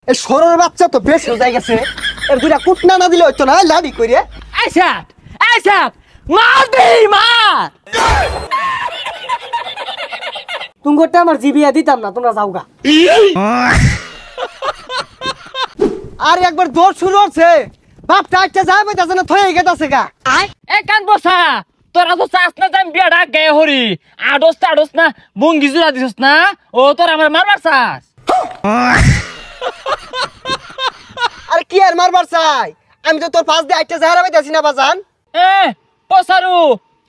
এই সরর বাচ্চা তো বেশ হয়ে গেছে। এর দুইটা কুটনা না দিলে হইতো না, লাড়ি কইরে। আইসা মার দে মার। তুমগোটা আমার জিবিয়া দিতাম না, তোমরা যাওগা। আর একবার দৌড় শুরু হচ্ছে, বাপ টাইটটা যায় বইতাছে না, থয়ে গেতাছে গা। এ কান বসা, তোরা তো চাস না যাই বিয়াটা গায়ে হরি, আডস না বঙ্গি জুড়া দিছস না, ও তোর আমার মারবার চাস। আরে কি আর মারবার চাই, আমি তো তোর পাশ দিয়ে আইটটা যায় বইতাছি না বাজান। এ পসারু,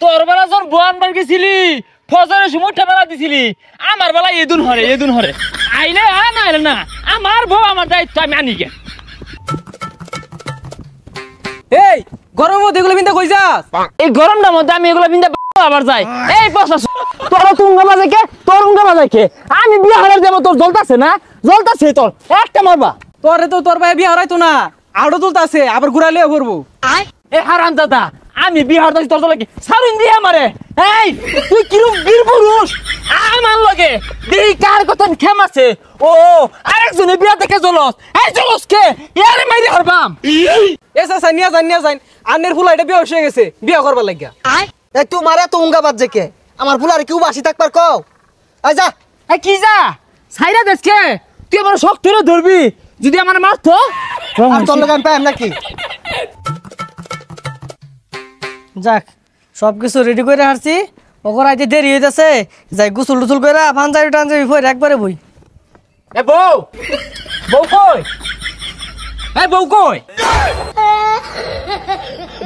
তোর বেলা যখন বোয়ান বার গেছিলি ফজরের সময় ঠেলা দিছিলি, আমার বেলা এদুন হরে আইলে না আইলে না, আমার বউ আমার দায়িত্ব আমি আনি গে। এই গরম মধ্যে এগুলো বিন্দা কই যাস? এই গরমটার মধ্যে আমি এগুলো বিন্দা আবার যাই। এই পসাস, তোর তুঙ্গা বাজাই কে, তোর উঙ্গা বাজাই কে? আমি বিয়া হলার দেব, তোর জ্বলতাছে না? জ্বলতাছে তোর, একটা মারবা। তোরে তো তোর ভাই বিয়ে হরাইতো না, আড়ো তুলতাছে, আবার ঘুরাইলেও করবো। এ হারাম দাদা, আমি বিহার দাসি তোর লাগে সারুন দিয়ে আমারে। এই তুই কিরম বীর পুরুষ, আমার লগে দেই কার কথা খেম আছে। ও আরেকজনে বিয়া দেখে জলস, এই জলস কে ইয়ারে মাইরে হারবাম। এসা সানিয়া যান আন্নের ফুলা এটা বিয়ে হয়ে গেছে, বিয়ে করবার লাগিয়া। এই তোমার এত উঙ্গা বাজছে কে? আমার ফুলারে কেউ বাসি থাকবার কও। আই যা। এই কি যা সাইরা দেশকে, তুই আমার শখ তুলে ধরবি, যদি আমার মারতো আর তোর লগে আমি পাইম নাকি? যাক, সবকিছু রেডি করে হারছি, ওকর আইতে দেরি হইতাছে, যাই গোসল টুসল কইরা পাঞ্জাবি টাঞ্জাবি পরে একবারে বই। এ বউ কই? এই বউ কই?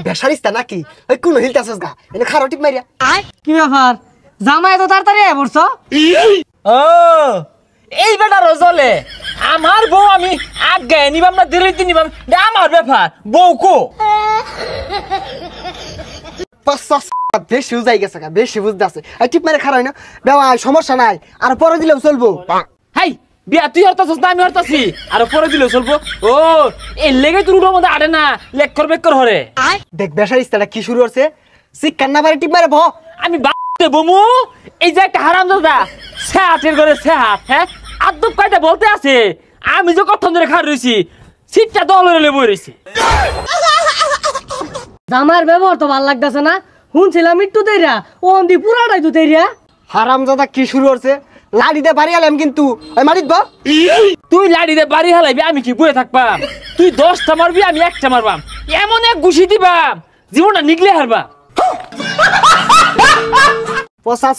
বেসারিস্তা নাকি? ওই কোন হিলতাছস গা, এনে খারো টিপ মারিয়া। কি ব্যাপার, জামাই এত তাড়াতাড়ি আয় পড়ছ? ও এই বেটা রজলে, আমার বউ আমি আগে নিবাম না দেরিতে নিবাম, আমার ব্যাপার। বউ কো? বেশি উজাই গেছে গা, বেশি বুঝতে আছে। টিপ মারে খারাই না বেওয়া, সমস্যা নাই, আর পরে দিলেও চলবো। হাই বিয়া তুই হরতাছস না আমি হরতাছি, আর পরে দিলেও চলবো। ও এই লেগে তোর উড়োর মধ্যে আড়ে না, লেক্কর বেক্কর হরে। দেখ বেসারিস্তাটা কি শুরু হচ্ছে, শিক্ষার না পারে টিপ মারে ভ। আমি বাড়তে বমু, এই যে একটা হারাম দাদা সেহাটের করে সেহাট, হ্যাঁ আদব কায়দা বলতে আছে, আমি যে কত ধরে খার রয়েছি, সিটটা দল হলে বই রয়েছি। জামাইয়ের ব্যবহার তো ভাল লাগতেছে না, শুনছিলাম একটু দেরিয়া, ও অন্দি পুরাটাই তো দেরিয়া। হারাম দাদা কি শুরু হচ্ছে, লাড়িতে বাড়ি আলাম কিন্তু ওই মারিত বা। তুই লাড়িতে বাড়ি হালাইবি, আমি কি বয়ে থাকবাম? তুই 10টা মারবি, আমি একটা মারবাম, এমন এক ঘুষি দিবাম জীবনটা নিগলে হারবা। পচা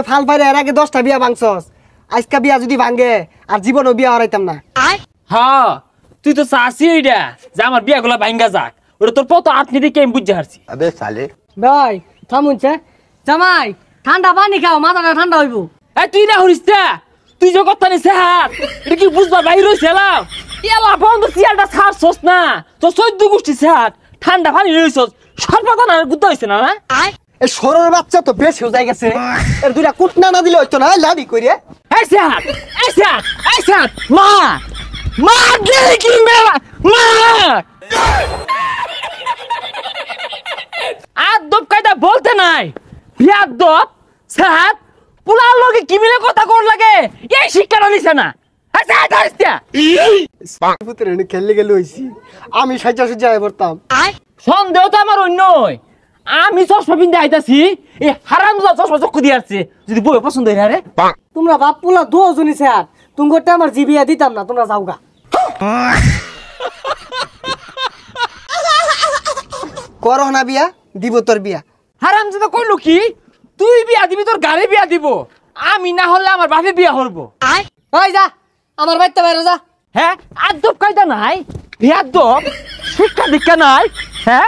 ফাল পাইরে এর আগে 10টা বিয়া ভাঙছস, আজকা বিয়া যদি ভাঙে আর জীবনও বিয়া হারাইতাম না। হ্যাঁ তুই তো চাষি এইটা যে আমার বিয়া গুলা ভাঙ্গা যাক, ওটা তোর পত আটনি দিকে আমি বুঝতে হারছি। ভাই থামুনছে, জামাই ঠান্ডা পানি খাও, মাথাটা ঠান্ডা হইব। তুই না হরিস, তুই যে কথা নিছে হাত, এটা কি বুঝবা বাইর হয়েছে এলাম এলা বন্ধ চেয়ারটা ছাড়ছস না, তোর 14 গোষ্ঠী হাত ঠান্ডা পানি রয়েছস, সর্বদান আর গুদ্ধ হয়েছে না? এই সরর বাচ্চা তো বেশ হয়ে গেছে, এর দুইটা কুটনা না দিলে হইতো না, লাড়ি কইরে। মা মা গেলি কি মেলা মা আদব কায়দা বলতে নাই, বিয়াদব সাহাত পুলার লগে কি মিলে কথা কর লাগে, এই শিক্ষাটা নিছে না। খেললে গেলে হইছি, আমি সাজা সুজা পড়তাম। সন্দেহ তো আমার অন্য, আমি চশমা পিন্ধে আইতাছি, এই হারাম চশমা চক্ষু দিয়ে আসছে, যদি বই পছন্দ হয় রে। তোমরা বাপ পুলা দুজনই স্যার, তুমগোটা আমার জিবিয়া দিতাম না, তোমরা যাওগা। করো না বিয়া, দিব তোর বিয়া। হারাম দাদা কইলো কি, তুই বিয়া দিবি, তোর গাড়ি বিয়া দিব, আমি না হলে আমার বাপে বিয়া করবো। ওই যা আমার বাড়িতে বাইরে যা। হ্যাঁ আদব কায়দা নাই, বিয়াদব শিক্ষা দীক্ষা নাই। হ্যাঁ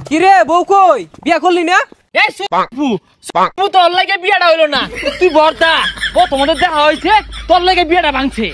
কিরে বউ কই, বিয়া করলি না? এই সুপু তোর লাগে বিয়াটা হইলো না, তুই বর্দা ও তোমাদের দেখা হয়েছে, তোর লাগে বিয়াটা ভাঙছে।